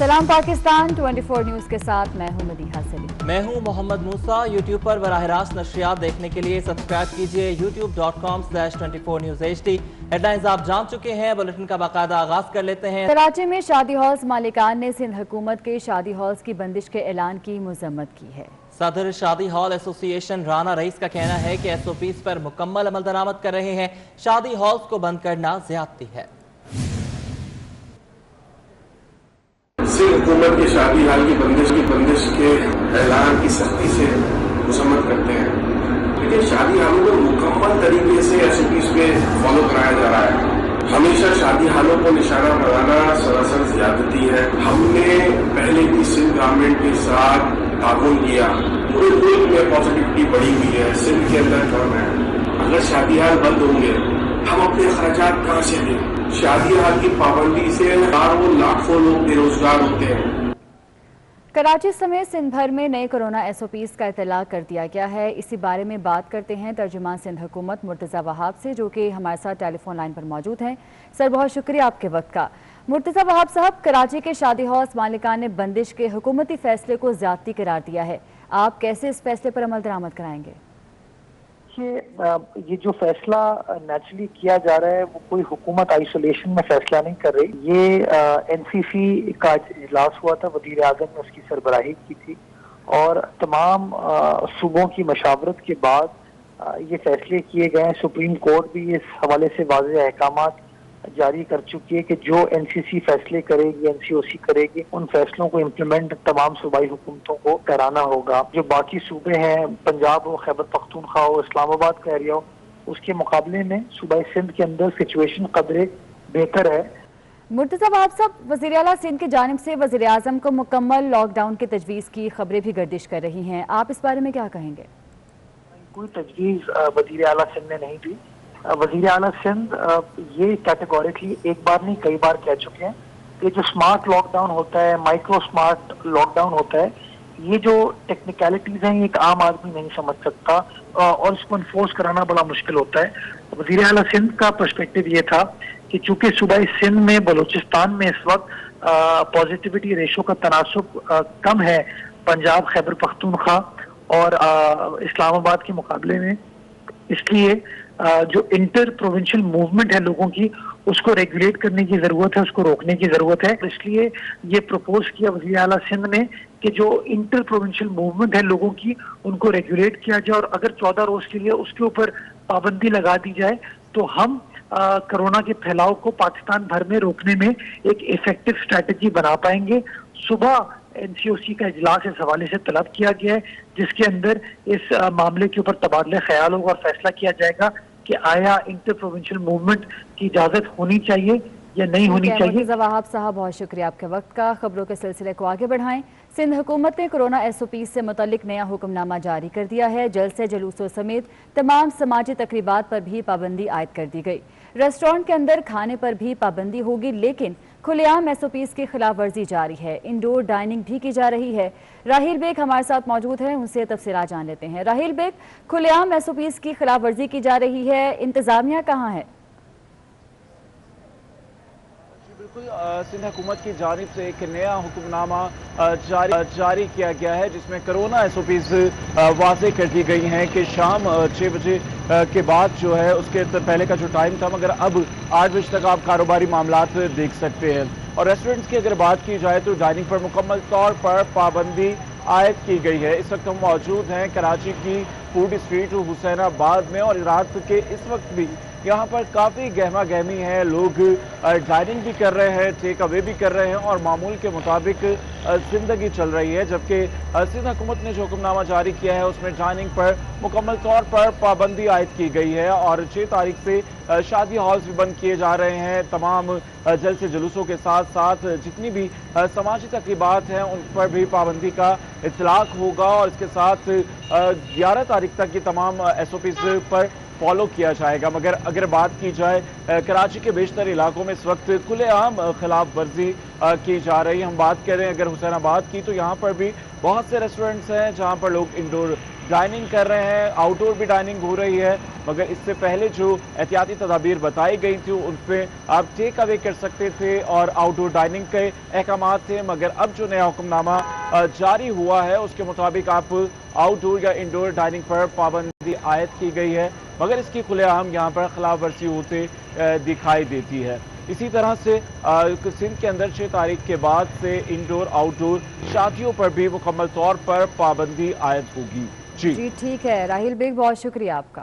सलाम पाकिस्तान 24 न्यूज़ के साथ मैं हूं मदीहा सलीम। मैं हूं मोहम्मद मूसा। यूट्यूब पर बराह रास्त नशरियात देखने के लिए सब्सक्राइब कीजिए youtube.com/24newshd। हेडलाइंस आप जान चुके हैं, बुलेटिन का बाकायदा आगाज कर लेते हैं। कराची में शादी हॉल्स मालिकान ने सिंध हुकूमत के शादी हॉल्स की बंदिश के ऐलान की मजम्मत की है। सदर शादी हॉल एसोसिएशन राना रईस का कहना है कि SOPs पर मुकम्मल अमल दरामद कर रहे हैं। शादी हॉल्स को बंद करना ज्यादती है। सिंध हुकूमत के शादी हाल की बंदिश के ऐलान की सख्ती से मजम्मत करते हैं, लेकिन शादी हालों को मुकम्मल तरीके से SOPs पे फॉलो कराया जा रहा है। हमेशा शादी हालों को निशाना बनाना सरासर ज्यादती है। हमने पहले भी सिंध गवर्नमेंट के साथ ताउन किया, पूरे मुल्क में पॉजिटिविटी बढ़ी हुई है, सिंध के अंदर कम है। अगर शादी हाल बंद होंगे हम अपने खर्चात कहाँ से दें? शादी हाल की पाबंदी से लाखों लोग बेरोजगार होते हैं। कराची समेत सिंध भर में नए कोरोना SOPs का इतला कर दिया गया है। इसी बारे में बात करते हैं तर्जुमान सिंध हुकूमत मुर्तज़ा वहाब से, जो कि हमारे साथ टेलीफोन लाइन पर मौजूद हैं। सर, बहुत शुक्रिया आपके वक्त का। मुर्तज़ा वहाब साहब, कराची के शादी हॉल्स मालिकान ने बंदिश के हुकूमती फैसले को ज्यादती करार दिया है। आप कैसे इस फैसले पर अमल दरामद कराएंगे? ये जो फैसला नेचुरली किया जा रहा है वो कोई हुकूमत आइसोलेशन में फैसला नहीं कर रही। ये NCC का इजलास हुआ था, वजीर आजम ने उसकी सरबराही की थी और तमाम सूबों की मशावरत के बाद ये फैसले किए गए हैं। सुप्रीम कोर्ट भी इस हवाले से वाज़ेह अहकामात जारी कर चुकी है कि जो NCC फैसले करेगी, NCOC करेगी, उन फैसलों को इम्प्लीमेंट तमाम सूबाई हुकूमतों को कराना होगा। जो बाकी सूबे हैं, पंजाब हो, खैबर पख्तूनख्वा हो, इस्लामाबाद का एरिया हो, उसके मुकाबले में सूबाई सिंध के अंदर सिचुएशन कदरे बेहतर है। मुर्तज़ा वहाब साहब, वज़ीर आला सिंध की जानिब से वज़ीर आज़म को मुकम्मल लॉकडाउन की तजवीज़ की खबरें भी गर्दिश कर रही हैं, आप इस बारे में क्या कहेंगे? कोई तजवीज़ वज़ीर आला सिंध ने नहीं दी। वज़ीर आला सिंध ये कैटेगोरिकली एक बार नहीं कई बार कह चुके हैं कि जो स्मार्ट लॉकडाउन होता है, माइक्रो स्मार्ट लॉकडाउन होता है, ये जो टेक्निकलिटीज हैं ये एक आम आदमी नहीं समझ सकता और इसको इन्फोर्स कराना बड़ा मुश्किल होता है। वज़ीर आला सिंध का पर्सपेक्टिव ये था कि चूंकि सूबाई सिंध में, बलूचिस्तान में इस वक्त पॉजिटिविटी रेशो का तनासुब कम है पंजाब, खैबर पख्तूनख्वा और इस्लामाबाद के मुकाबले में, इसलिए जो इंटर प्रोविंशियल मूवमेंट है लोगों की, उसको रेगुलेट करने की जरूरत है, उसको रोकने की जरूरत है। इसलिए ये प्रपोज किया वज़ीर आला सिंध ने कि जो इंटर प्रोविंशियल मूवमेंट है लोगों की, उनको रेगुलेट किया जाए और अगर 14 रोज के लिए उसके ऊपर पाबंदी लगा दी जाए तो हम कोरोना के फैलाव को पाकिस्तान भर में रोकने में एक इफेक्टिव स्ट्रैटेजी बना पाएंगे। सुबह NCOC का इजलास इस हवाले से तलब किया गया है, जिसके अंदर इस मामले के ऊपर तबादले ख्याल होगा और फैसला किया जाएगा कि आया इंटर प्रोविंशियल मूवमेंट की इजाजत होनी चाहिए या नहीं होनी चाहिए। मुर्तज़ा वहाब साहब, बहुत शुक्रिया आपके वक्त का। खबरों के सिलसिले को आगे बढ़ाएं। सिंध हुकूमत ने कोरोना SOPs से मुतल्लिक नया हुक्मनामा जारी कर दिया है। जलसे जुलूसों समेत तमाम समाजी तकरीबात पर भी पाबंदी आयद कर दी गई। रेस्टोरेंट के अंदर खाने पर भी पाबंदी होगी, लेकिन खुलेआम SOPs की खिलाफ वर्जी जारी है। इंडोर डाइनिंग भी की जा रही है। राहिल बेग हमारे साथ मौजूद है, उनसे तफसीलात जान लेते हैं। राहिल बेग, खुलेआम SOPs की खिलाफ वर्जी की जा रही है, इंतजामिया कहाँ है? बिल्कुल, सिंध हुकूमत की जानिब से एक नया हुक्मनामा जारी किया गया है, जिसमें कोरोना SOPs वाज़े कर दी गई हैं कि शाम 6 बजे के बाद जो है, उसके पहले का जो टाइम था, मगर अब 8 बजे तक आप कारोबारी मामलात देख सकते हैं। और रेस्टोरेंट्स की अगर बात की जाए तो डाइनिंग पर मुकम्मल तौर पर पाबंदी आयद की गई है। इस वक्त हम मौजूद हैं कराची की फूड स्ट्रीट हुसैनाबाद में और रात के इस वक्त भी यहाँ पर काफ़ी गहमा गहमी है। लोग डाइनिंग भी कर रहे हैं, टेक अवे भी कर रहे हैं और मामूल के मुताबिक जिंदगी चल रही है। जबकि सिंध हुकूमत ने जो हुक्मनामा जारी किया है उसमें डाइनिंग पर मुकम्मल तौर पर पाबंदी आयद की गई है और 6 तारीख से शादी हॉल्स भी बंद किए जा रहे हैं। तमाम जलसे जुलूसों के साथ साथ जितनी भी समाजी तकरीबात हैं उन पर भी पाबंदी का इतलाक होगा और इसके साथ 11 तारीख तक ये तमाम SOPs पर फॉलो किया जाएगा। मगर अगर बात की जाए कराची के बेशतर इलाकों में इस वक्त खुलेआम खिलाफ वर्जी की जा रही है। हम बात करें अगर हुसैनाबाद की तो यहाँ पर भी बहुत से रेस्टोरेंट्स हैं जहाँ पर लोग इंडोर डाइनिंग कर रहे हैं, आउटडोर भी डाइनिंग हो रही है। मगर इससे पहले जो एहतियाती तदाबीर बताई गई थी उन पे आप टेक अवे कर सकते थे और आउटडोर डाइनिंग के अहकाम थे। मगर अब जो नया हुक्मनामा जारी हुआ है उसके मुताबिक आप आउटडोर या इंडोर डाइनिंग पर पाबंदी आयद की गई है, मगर इसकी खुलेआम यहाँ पर खिलाफ वर्जी होते दिखाई देती है। इसी तरह से सिंध के अंदर 6 तारीख के बाद से इंडोर आउटडोर शादियों पर भी मुकम्मल तौर पर पाबंदी आयद होगी। जी ठीक है राहिल बेग, बहुत शुक्रिया आपका।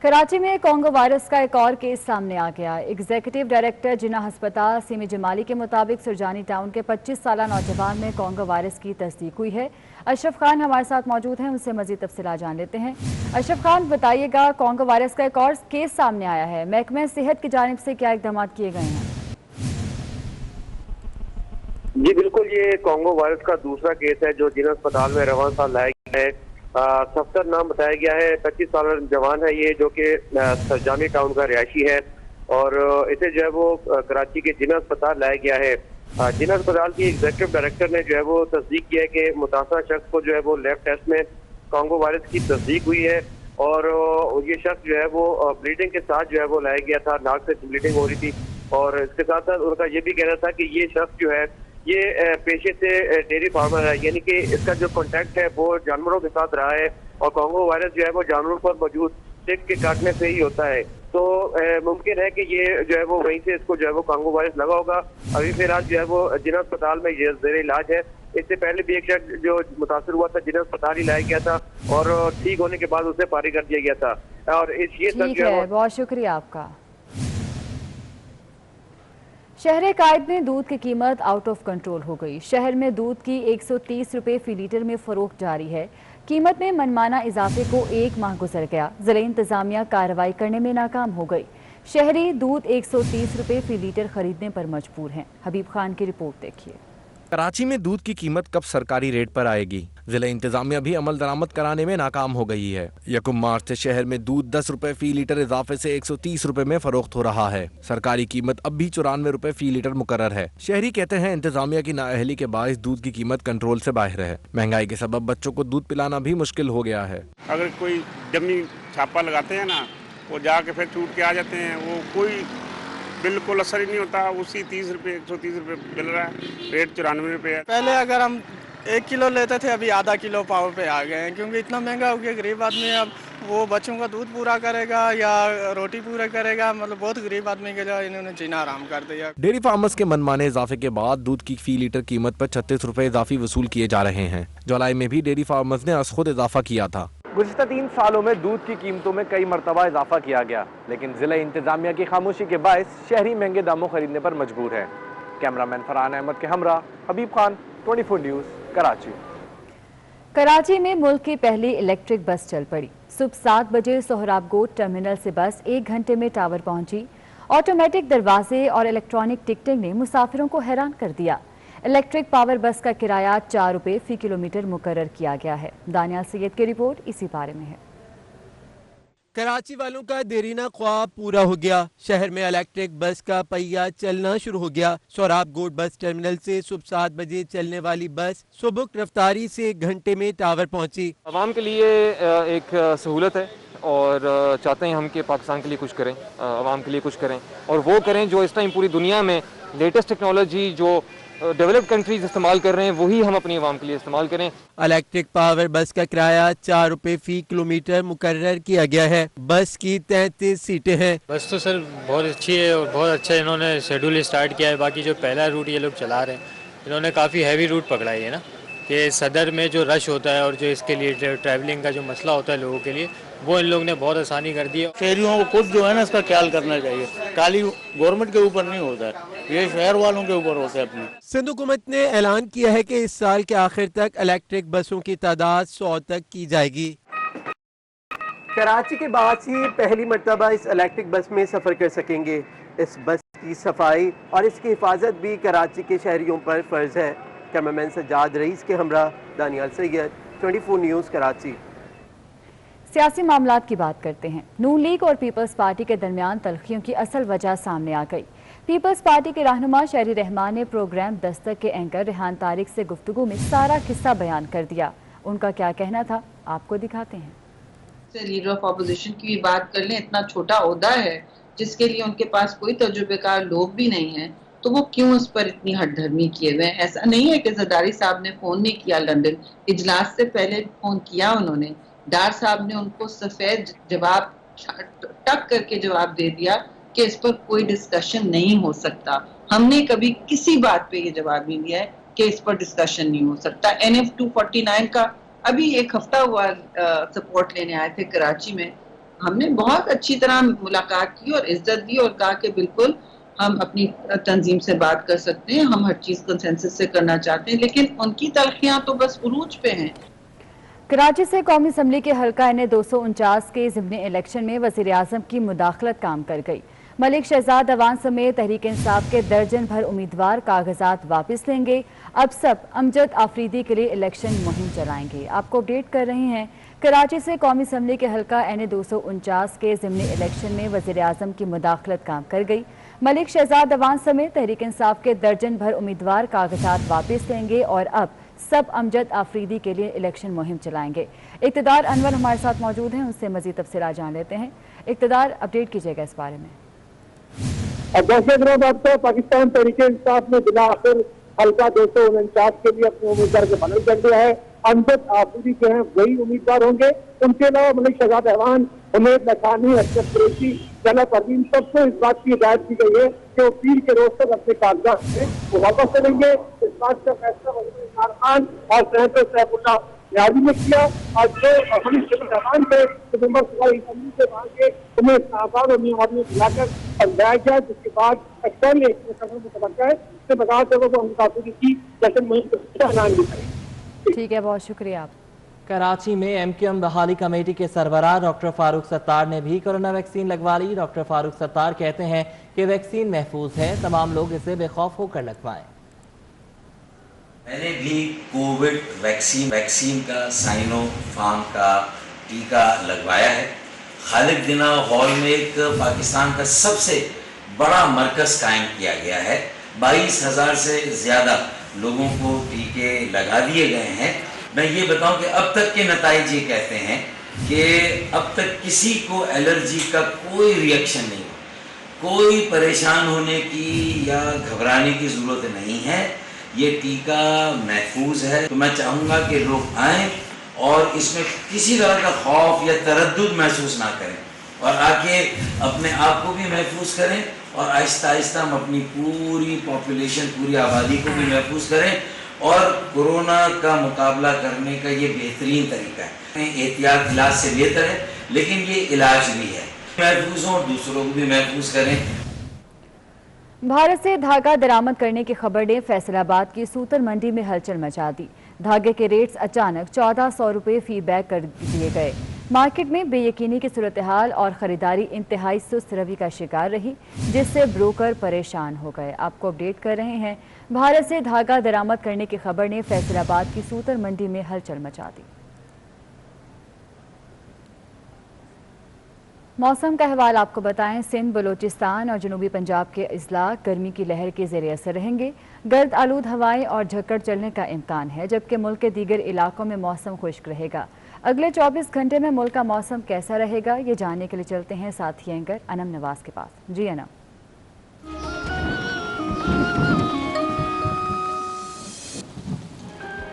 कराची में कोंगो वायरस का एक और केस सामने आ गया। एग्जीक्यूटिव डायरेक्टर जिन्ना अस्पताल सीमी जमाली के मुताबिक सुरजानी टाउन के 25 साला नौजवान में कोंगो वायरस की तस्दीक हुई है। अशरफ खान हमारे साथ मौजूद हैं, उनसे मजीद तफसीलात जान लेते हैं। अशरफ खान बताइएगा, कोंगो वायरस का एक और केस सामने आया है, महकमे सेहत की जानिब से क्या इकदाम किए गए हैं? जी बिल्कुल, ये कोंगो वायरस का दूसरा केस है जो जिन्ना अस्पताल में रवां साल लाया गया है। सफ्तर नाम बताया गया है, 25 साल जवान है ये, जो कि सरजानी टाउन का रिहायशी है और इसे जो है वो कराची के जिन्ना अस्पताल लाया गया है। जिन्ना अस्पताल की एग्जीक्यूटिव डायरेक्टर ने जो है वो तस्दीक किया है कि मुतासरा शख्स को जो है वो लैब टेस्ट में कोंगो वायरस की तस्दीक हुई है और ये शख्स जो है वो ब्लीडिंग के साथ जो है वो लाया गया था, नाक से ब्लीडिंग हो रही थी और इसके साथ साथ उनका ये भी कहना था कि ये शख्स जो है ये पेशे से डेयरी फार्मर है, यानी कि इसका जो कॉन्टैक्ट है वो जानवरों के साथ रहा है और कोंगो वायरस जो है वो जानवरों पर मौजूद टिक के काटने से ही होता है। तो मुमकिन है कि ये जो है वो वहीं से इसको जो है वो कोंगो वायरस लगा होगा। अभी फिलहाल जो है वो जिन्ना अस्पताल में ये ज़ेर इलाज है। इससे पहले भी एक शख्स जो मुतासर हुआ था जिन्ना अस्पताल ही लाया गया था और ठीक होने के बाद उसे पारी कर दिया गया था। और ये ठीक है, बहुत शुक्रिया आपका। शहर कायद में दूध की कीमत आउट ऑफ कंट्रोल हो गई। शहर में दूध की 130 रुपए फी लीटर में फरोख्त जारी है। कीमत में मनमाना इजाफे को 1 माह गुजर गया, जिला इंतजामिया कार्रवाई करने में नाकाम हो गई। शहरी दूध 130 रुपए फी लीटर खरीदने पर मजबूर हैं। हबीब खान की रिपोर्ट देखिए। कराची में दूध की कीमत कब सरकारी रेट पर आएगी? जिला इंतजामिया भी अमल दरामद कराने में नाकाम हो गई है। 1 मार्च से शहर में दूध 10 रुपए फी लीटर इजाफे से 130 रुपए में फरोख्त हो रहा है। सरकारी कीमत अब भी 94 रुपए फी लीटर मुकर्रर है। शहरी कहते हैं इंतजामिया की नाअहली के बायस दूध की कीमत कंट्रोल से बाहर है। महंगाई के सबब बच्चों को दूध पिलाना भी मुश्किल हो गया है। अगर कोई डमी छापा लगाते हैं ना, वो जाके फिर छूट के आ जाते हैं, वो कोई बिल्कुल असर ही नहीं होता। उसी 30 रुपये 130 रुपये मिल रहा है, रेट 94 रुपये है। पहले अगर हम 1 किलो लेते थे, अभी आधा किलो पाव पे आ गए हैं, क्योंकि इतना महंगा हो गया। गरीब आदमी अब वो बच्चों का दूध पूरा करेगा या रोटी पूरा करेगा, मतलब बहुत गरीब आदमी के लिए इन्होंने जीना आराम कर दिया। डेयरी फार्मर्स के मनमाने इजाफे के बाद दूध की फी लीटर कीमत पर 36 रुपए इजाफी वसूल किए जा रहे हैं। जुलाई में भी डेयरी फार्मर्स ने खुद इजाफा किया था। गुज़िश्ता 3 सालों में दूध की कीमतों में कई मरतबा इजाफा किया गया, लेकिन जिला इंतजामिया की खामोशी के बायस शहरी महंगे दामों खरीदने पर मजबूर है। कैमरामैन फरहान अहमद के हमरा हबीब खान, 24 न्यूज़, कराची। कराची में मुल्क की पहली इलेक्ट्रिक बस चल पड़ी। सुबह 7 बजे सोहराबगोट टर्मिनल से बस 1 घंटे में टावर पहुंची। ऑटोमेटिक दरवाजे और इलेक्ट्रॉनिक टिकटिंग ने मुसाफिरों को हैरान कर दिया। इलेक्ट्रिक पावर बस का किराया 4 रुपए फी किलोमीटर मुकर्रर किया गया है। दानियाल सैयद की रिपोर्ट इसी बारे में है। कराची वालों का देरीना ख्वाब पूरा हो गया। शहर में इलेक्ट्रिक बस का पहिया चलना शुरू हो गया। सोहराबगोट बस टर्मिनल से सुबह 7 बजे चलने वाली बस सुबह रफ्तारी से 1 घंटे में टावर पहुंची। आवाम के लिए एक सहूलत है और चाहते हैं हम कि पाकिस्तान के लिए कुछ करें, आवाम के लिए कुछ करें और वो करें जो इस टाइम पूरी दुनिया में लेटेस्ट टेक्नोलॉजी जो डेवलप्ड कंट्रीज इस्तेमाल कर रहे हैं वही हम अपनी आवाम के लिए इस्तेमाल करें। इलेक्ट्रिक पावर बस का किराया 4 रुपए फी किलोमीटर मुकर्रर किया गया है। बस की 33 सीटें हैं। बस तो सर बहुत अच्छी है और बहुत अच्छा इन्होंने शेड्यूल स्टार्ट किया है। बाकी जो पहला रूट ये लोग चला रहे हैं, इन्होंने काफ़ी हैवी रूट पकड़ा है ना, कि सदर में जो रश होता है और जो इसके लिए ट्रैवलिंग का जो मसला होता है लोगों के लिए, वो इन लोगों ने बहुत आसानी कर दी है। शहरियों को खुद जो है ना इसका ख्याल करना चाहिए। खाली गवर्नमेंट के ऊपर नहीं होता है, ये शहर वालों के ऊपर होता है। अपनी सिंध हुकूमत ने ऐलान किया है कि इस साल के आखिर तक इलेक्ट्रिक बसों की तादाद 100 तक की जाएगी। कराची के बासी पहली मर्तबा इस इलेक्ट्रिक बस में सफर कर सकेंगे। इस बस की सफाई और इसकी हिफाजत भी कराची के शहरियों पर फर्ज है। कैमरामैन सज्जाद रईस के हमरा दानियाल सैयद, 24 न्यूज़, कराची। सियासी मामलात की बात करते हैं। नून लीग और पीपल्स पार्टी के दरमियान तल्खियों की असल वजह सामने आ गई। पीपल्स पार्टी के रहनुमा शहरी रहमान ने प्रोग्राम दस्तक के एंकर रेहान तारिक से गुफ्तगू में सारा किस्सा बयान कर दिया। उनका क्या कहना था, आपको दिखाते हैं। लीडर ऑफ अपोजिशन की भी बात कर लें, इतना छोटा ओहदा है जिसके लिए उनके पास कोई तजुर्बेकार लोग भी नहीं है, तो वो क्यों उस पर इतनी हठधर्मी किए हुए हैं। ऐसा नहीं है कि जरदारी साहब ने फोन नहीं किया, लंदन इजलास से पहले फोन किया उन्होंने। डार साहब ने उनको सफेद जवाब टक करके जवाब दे दिया कि इस पर कोई डिस्कशन नहीं हो सकता। हमने कभी किसी बात पे ये जवाब नहीं दिया है कि इस पर डिस्कशन नहीं हो सकता। NF 249 का अभी एक हफ्ता हुआ सपोर्ट लेने आए थे कराची में, हमने बहुत अच्छी तरह मुलाकात की और इज्जत दी और कहा कि बिल्कुल हम अपनी तंजीम से बात कर सकते हैं, हम हर चीज कंसेंसस से करना चाहते हैं, लेकिन उनकी तलखियां तो बस उरूज पे हैं। कराची से कौमी असम्बली के हल्का NA 249 के ज़िमनी इलेक्शन में वज़ीर आज़म की मुदाखलत काम कर गई। मलिक शहजाद अवान समेत तहरीक इंसाफ के दर्जन भर उम्मीदवार कागजात वापस लेंगे। अब सब अमजद आफरीदी के लिए इलेक्शन मुहिम चलाएंगे। आपको अपडेट कर रहे हैं। कराची से कौमी असम्बली के हल्का NA 249 के ज़िमनी इलेक्शन में वज़ीर आज़म की मुदाखलत काम कर गई। मलिक शहजाद अवान समेत तहरीक इंसाफ के दर्जन भर उम्मीदवार कागजात वापस लेंगे और अब सब अमजद आफरीदी के लिए इलेक्शन मुहिम चलाएंगे। इक़्तिदार अनवर हमारे साथ मौजूद हैं, उनसे मज़ीद तफसीलात जान लेते हैं। इक़्तिदार, अपडेट कीजिएगा इस बारे में। पाकिस्तान तहरीक इंसाफ ने बिला आखिर हल्का 249 के लिए अपने उम्मीदवार को फाइनल कर दिया है। अमजद आफरीदी जो है वही उम्मीदवार होंगे। उनके अलावा मलिक शहजाद अहवान, उमैद लखानी, अशरफ कुरैशी, जनाब परवीन सबको इस बात की हिदायत की गई है कि वो पीर के रोज तक अपने कागजात में वो वापस करेंगे। इस बात का फैसला वज़ीर इमरान खान और सेनेटर सैफुल्लाह न्याजी ने किया। और जो मलिक रहमान थे सितंबर से वहाँ के उन्हें इस्लामाबाद और न्यू आर्मी बुलाकर समझाया गया, जिसके बाद एक्सर्ली है इससे बता कर वो मुताबिक की जश्न मुहिम का ऐलान भी करें। ठीक है, बहुत शुक्रिया। कराची में MQM बहाली कमेटी के सरबराह डॉक्टर फारूक सत्तार ने भी कोरोना वैक्सीन लगवा ली। डॉक्टर फारूक सत्तार कहते हैं कि वैक्सीन महफूज है, तमाम लोग इसे बेखौफ होकर लगवाएं। मैंने भी कोविड वैक्सीन का साइनोफार्म का टीका लगवाया है। खालिद जिन्ना हॉल में एक पाकिस्तान का सबसे बड़ा मरकज कायम किया गया है। 22,000 से ज़्यादा लोगों को टीके लगा दिए गए हैं। मैं ये बताऊं कि अब तक के नताइज ये कहते हैं कि अब तक किसी को एलर्जी का कोई रिएक्शन नहीं, कोई परेशान होने की या घबराने की ज़रूरत नहीं है। ये टीका महफूज है। तो मैं चाहूँगा कि लोग आएँ और इसमें किसी तरह का खौफ या तरद्दुद महसूस ना करें और आके अपने आप को भी महफूज करें और आहिस्ता आहिस्ता हम अपनी पूरी पॉपुलेशन, पूरी आबादी को भी महफूज करें। और कोरोना का मुकाबला करने का ये बेहतरीन तरीका है। एहतियात इलाज से बेहतर है, लेकिन ये इलाज भी है। महफूज हों, दूसरों को भी महफूज करें। भारत से धागा दरामद करने की खबर ने फैसलाबाद की सूतर मंडी में हलचल मचा दी। धागे के रेट्स अचानक 1400 रुपये फी बैग कर दिए गए। मार्केट में बेयकीनी की सूरत हाल और खरीदारी इंतहाई सुस्त रवि का शिकार रही, जिससे ब्रोकर परेशान हो गए। आपको अपडेट कर रहे हैं। भारत से धागा दरामद करने की खबर ने फैसलाबाद की सूतर मंडी में हलचल मचा दी। मौसम का हवाल आपको बताएं। सिंध, बलोचिस्तान और जनूबी पंजाब के अजला गर्मी की लहर के ज़ेर असर रहेंगे। गर्द आलूद हवाएं और झक्कड़ चलने का इम्कान है, जबकि मुल्क के दीगर इलाकों में मौसम खुश्क रहेगा। अगले 24 घंटे में मुल्क का मौसम कैसा रहेगा, ये जानने के लिए चलते हैं साथी एंकर अनम नवाज के पास। जी अनम।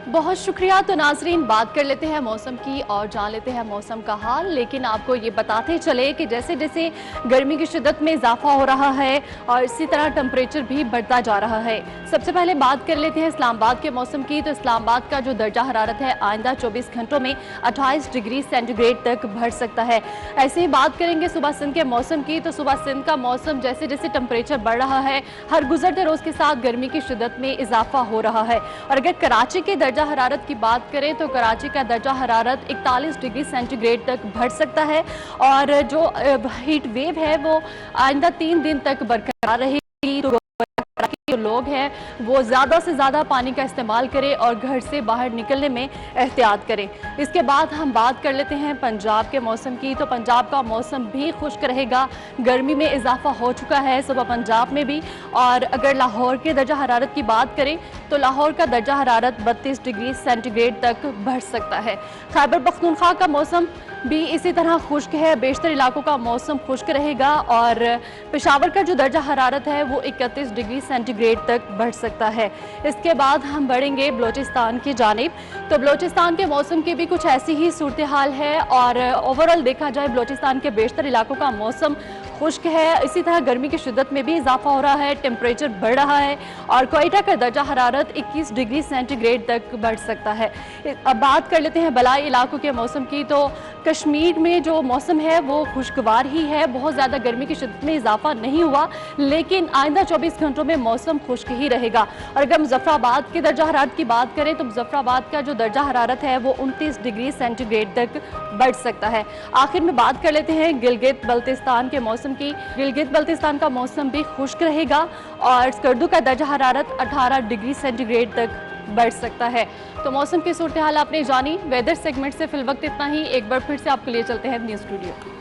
बहुत शुक्रिया। तो नाजरीन, बात कर लेते हैं मौसम की और जान लेते हैं मौसम का हाल। लेकिन आपको ये बताते चले कि जैसे जैसे गर्मी की शिद्दत में इजाफा हो रहा है और इसी तरह टेम्परेचर भी बढ़ता जा रहा है। सबसे पहले बात कर लेते हैं इस्लामाबाद के मौसम की। तो इस्लामाबाद का जो दर्जा हरारत है आइंदा 24 घंटों में 28 डिग्री सेंटीग्रेड तक बढ़ सकता है। ऐसे ही बात करेंगे सुबह सिंध के मौसम की। तो सुबह सिंध का मौसम जैसे जैसे टेम्परेचर बढ़ रहा है, हर गुजरते रोज़ के साथ गर्मी की शिद्दत में इजाफा हो रहा है। और अगर कराची के दर्जा हरारत की बात करें तो कराची का दर्जा हरारत 41 डिग्री सेंटीग्रेड तक बढ़ सकता है और जो हीट वेव है वो आइंदा 3 दिन तक बरकरार रहेगी। तो लोग لوگ ہیں وہ زیادہ سے زیادہ پانی کا استعمال کریں اور گھر سے باہر نکلنے میں احتیاط کریں۔ اس کے بعد ہم بات کر لیتے ہیں پنجاب کے موسم کی۔ تو پنجاب کا موسم بھی خشک رہے گا، گرمی میں اضافہ ہو چکا ہے صبح پنجاب میں بھی، اور اگر لاہور کے درجہ حرارت کی بات کریں تو لاہور کا درجہ حرارت 32 ڈگری سینٹی گریڈ تک بڑھ سکتا ہے۔ خیبر پختونخوا کا موسم بھی اسی طرح خشک ہے، بیشتر علاقوں کا موسم خشک رہے گا، اور پشاور کا جو درجہ حرارت ہے وہ 31 ڈگری سینٹی گریڈ تک بڑھ سکتا ہے۔ اس کے بعد ہم بڑھیں گے بلوچستان کی جانب۔ تو بلوچستان کے موسم کی بھی کچھ ایسی ہی صورتحال ہے، اور اوورال دیکھا جائے بلوچستان کے بیشتر علاقوں کا موسم خشک ہے، اسی طرح گرمی کی شدت میں بھی اضافہ ہو رہا ہے، ٹیمپریچر بڑھ رہا ہے، اور کوئٹہ کا درجہ حرارت 21 ڈگری سینٹی گریڈ تک بڑھ سکتا ہے۔ اب بات کر لیتے ہیں بلائی علاقوں کے موسم کی۔ تو کشمیر میں جو موسم ہے وہ خوشگوار ہی ہے، بہت زیادہ گرمی کی شدت میں اضافہ نہیں ہوا، لیکن آئندہ 24 گھنٹوں میں موسم خشک ہی رہے گا۔ اور اگر مظفر آباد کے درجہ حرارت کی بات کریں تو مظفر آباد کا جو درجہ حرارت ہے وہ 29 ڈگری سینٹی گریڈ تک بڑھ سکتا ہے۔ آخر میں بات کر لیتے ہیں گلگت بلتستان کے موسم کی۔ گلگت بلتستان کا موسم بھی خشک رہے گا، اور اسکردو کا درجہ حرارت 18 ڈگری سینٹی گریڈ تک بڑھ سکتا ہے۔ تو موسم کی صورتحال آپ نے جانی۔ ویدر سیگمنٹ سے فی الوقت اتنا ہی، ایک بار پھر سے آپ کے لیے چلتے ہیں نیوز اسٹوڈیو۔